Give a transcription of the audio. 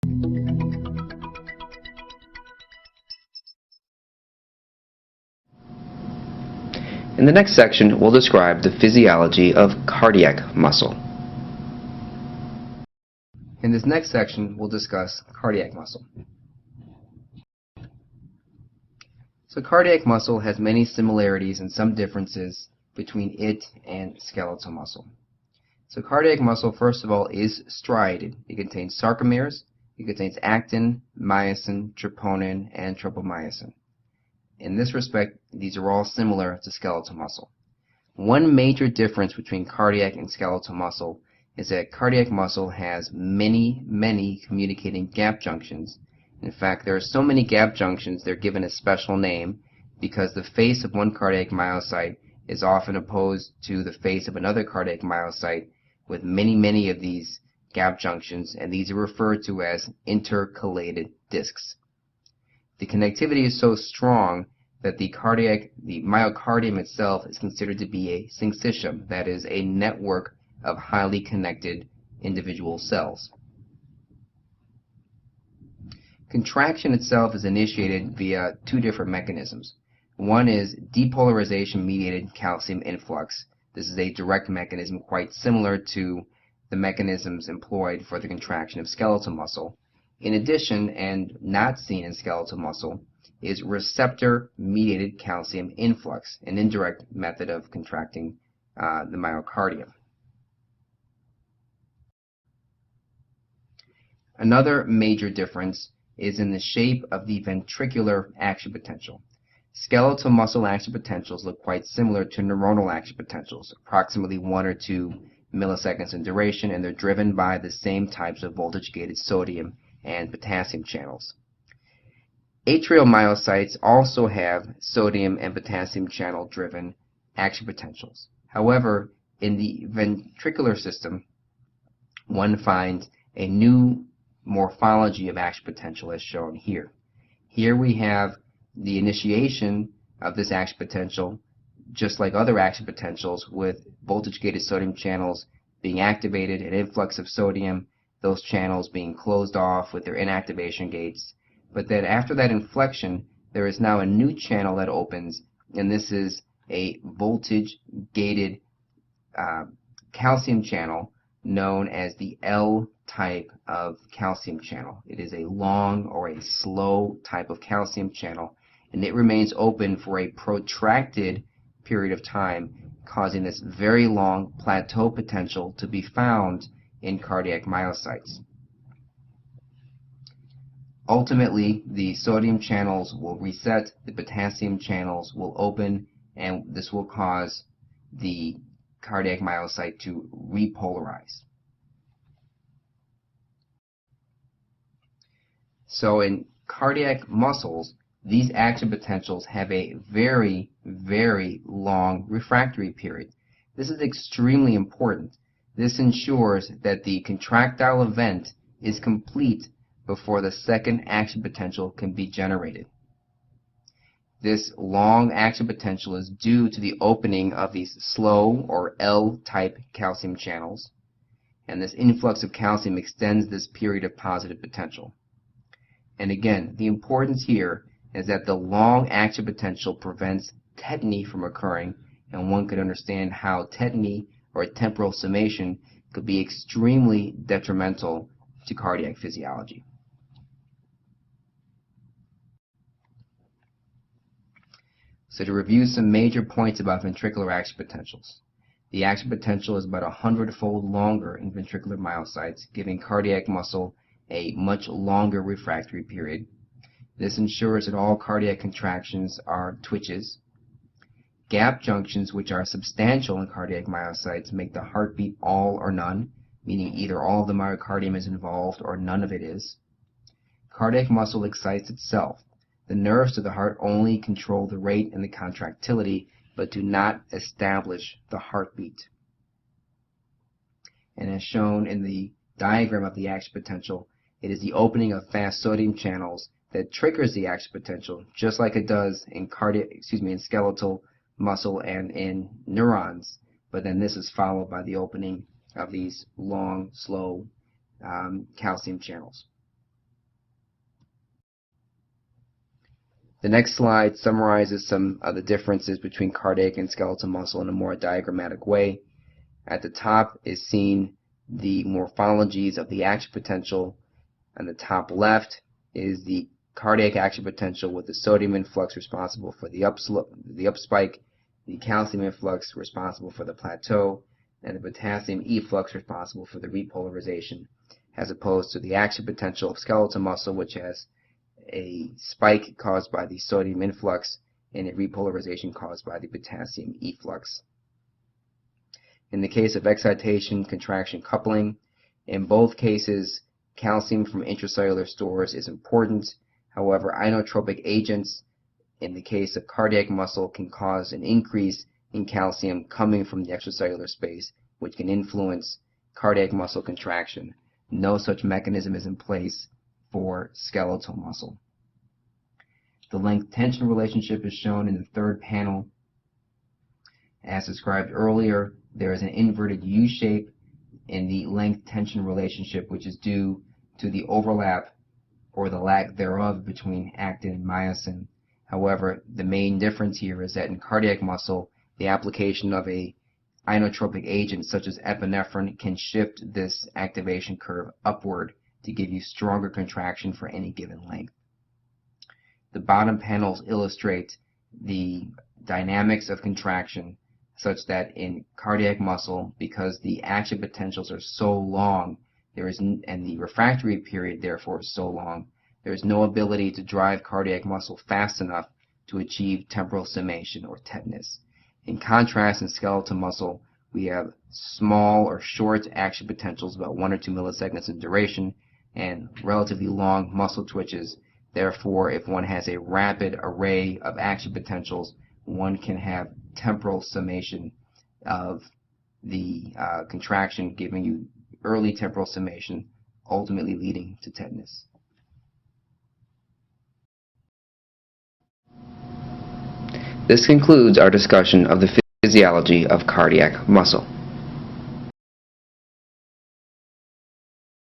In the next section, we'll describe the physiology of cardiac muscle. In this next section, we'll discuss cardiac muscle. So cardiac muscle has many similarities and some differences between it and skeletal muscle. So cardiac muscle, first of all, is striated. It contains sarcomeres, it contains actin, myosin, troponin, and tropomyosin. In this respect, these are all similar to skeletal muscle. One major difference between cardiac and skeletal muscle is that cardiac muscle has many communicating gap junctions. In fact, there are so many gap junctions they're given a special name because the face of one cardiac myocyte is often opposed to the face of another cardiac myocyte with many of these gap junctions, and these are referred to as intercalated discs. The connectivity is so strong that the myocardium itself is considered to be a syncytium, that is, a network of highly connected individual cells. Contraction itself is initiated via two different mechanisms. One is depolarization-mediated calcium influx. This is a direct mechanism quite similar to the mechanisms employed for the contraction of skeletal muscle. In addition, and not seen in skeletal muscle, is receptor-mediated calcium influx, an indirect method of contracting the myocardium. Another major difference is in the shape of the ventricular action potential. Skeletal muscle action potentials look quite similar to neuronal action potentials, approximately 1 or 2 milliseconds in duration, and they're driven by the same types of voltage-gated sodium and potassium channels. Atrial myocytes also have sodium and potassium channel driven action potentials. However, in the ventricular system, one finds a new morphology of action potential as shown here. Here we have the initiation of this action potential, just like other action potentials, with voltage-gated sodium channels being activated, an influx of sodium, those channels being closed off with their inactivation gates. But then after that inflection, there is now a new channel that opens, and this is a voltage-gated calcium channel known as the L type of calcium channel. It is a long or a slow type of calcium channel, and it remains open for a protracted period of time, causing this very long plateau potential to be found in cardiac myocytes. Ultimately, the sodium channels will reset, the potassium channels will open, and this will cause the cardiac myocyte to repolarize. So in cardiac muscles, these action potentials have a very long refractory period. This is extremely important. This ensures that the contractile event is complete before the second action potential can be generated. This long action potential is due to the opening of these slow or L-type calcium channels, and this influx of calcium extends this period of positive potential. And again, the importance here is that the long action potential prevents tetany from occurring, and one could understand how tetany or temporal summation could be extremely detrimental to cardiac physiology. So to review some major points about ventricular action potentials. The action potential is about 100-fold longer in ventricular myocytes, giving cardiac muscle a much longer refractory period. This ensures that all cardiac contractions are twitches. Gap junctions, which are substantial in cardiac myocytes, make the heartbeat all or none, meaning either all of the myocardium is involved or none of it is. Cardiac muscle excites itself. The nerves to the heart only control the rate and the contractility, but do not establish the heartbeat. And as shown in the diagram of the action potential, it is the opening of fast sodium channels that triggers the action potential, just like it does in in skeletal muscle and in neurons. But then this is followed by the opening of these long, slow calcium channels. The next slide summarizes some of the differences between cardiac and skeletal muscle in a more diagrammatic way. At the top is seen the morphologies of the action potential. On the top left is the cardiac action potential with the sodium influx responsible for the up spike, the calcium influx responsible for the plateau, and the potassium efflux responsible for the repolarization, as opposed to the action potential of skeletal muscle, which has a spike caused by the sodium influx and a repolarization caused by the potassium efflux. In the case of excitation contraction coupling, in both cases calcium from intracellular stores is important. However, inotropic agents in the case of cardiac muscle can cause an increase in calcium coming from the extracellular space, which can influence cardiac muscle contraction. No such mechanism is in place for skeletal muscle. The length-tension relationship is shown in the third panel. As described earlier, there is an inverted U shape in the length-tension relationship, which is due to the overlap or the lack thereof between actin and myosin. However, the main difference here is that in cardiac muscle, the application of a inotropic agent such as epinephrine can shift this activation curve upward to give you stronger contraction for any given length. The bottom panels illustrate the dynamics of contraction such that in cardiac muscle, because the action potentials are so long, and the refractory period therefore is so long, there is no ability to drive cardiac muscle fast enough to achieve temporal summation or tetanus. In contrast, in skeletal muscle, we have small or short action potentials, about 1 or 2 milliseconds in duration, and relatively long muscle twitches. Therefore, if one has a rapid array of action potentials, one can have temporal summation of the contraction, giving you early temporal summation, ultimately leading to tetanus. This concludes our discussion of the physiology of cardiac muscle.